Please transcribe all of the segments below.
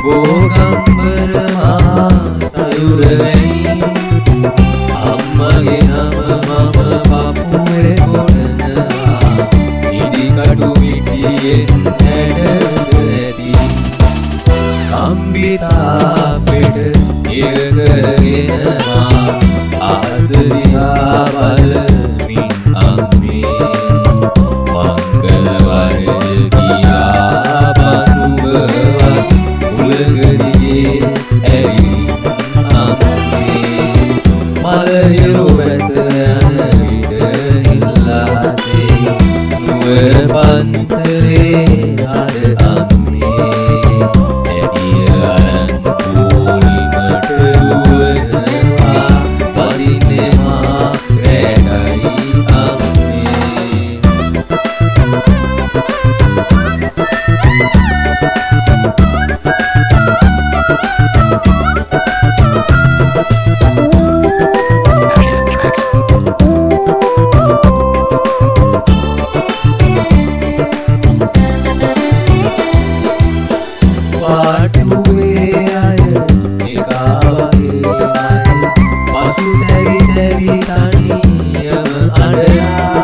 ගෝගම්බර මහා සයුර වැනි අම්මගේ නම මම පපුවේ කොටනවා ඉදිකටු මිටියෙන් හැඩට ඇති කම්බිතා පෙට ඉරකරගෙනවා ආස දිහා බලමින් අම්මේ මංගල වරය කියා බඳුබවත් උලගදියේ ඇයි අම්මේ මලහිරු වැස යන විට නිල්ලාසේ නුවර පන්සලේ අද අම්මේ ඇඩිය අරන් පොලිමට දුවනවා වදින්නේ මා රැටයි අම්මේ පාටුවේ අය නිකාවගේ අය පසු තැවි තැවි තනියම අඬලා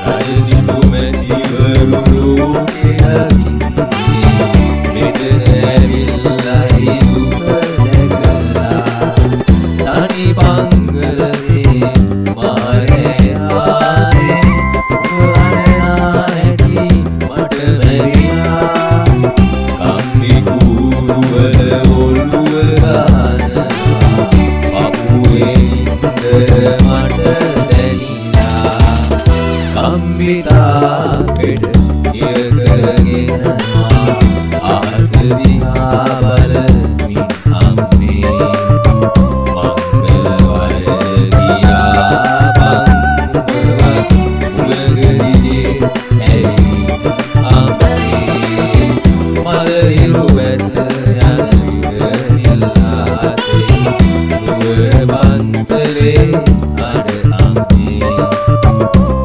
රජසිටු මැතිවරු ලෝකෙහකින්නේ මෙතන ඇවිල්ලයි දුක දැකලා තනි පංගලේ මාරයානේ අඬනා හැටි මට මැරිලා කම්බිකුරුවල ඔළුව ගහනවා පපුවේ ඉන්දර මට දැනිලා කම්බිතා පෙට ඉරකරගෙනවා ආස දිහා බලමින් අම්මේ මංගල වරය කියා බඳුබවත් උලගදියේ ඇයි අම්මේ මලහිරු වැස යන විට නිල්ලාසේ නුවර පන්සලේ අද අම්මේ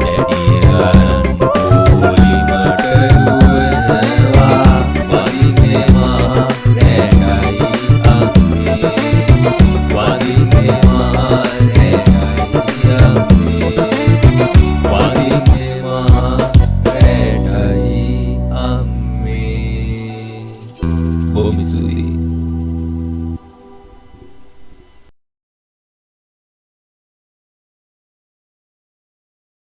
ඇඩිය අරන් පොලිමට දුවනවා වදින්නේ මා රැටයි අම්මේ වදින්නේ මා රැටයි අම්මේ වදින්නේ මා රැටයි අම්මේ බොහොම ස්තුතියි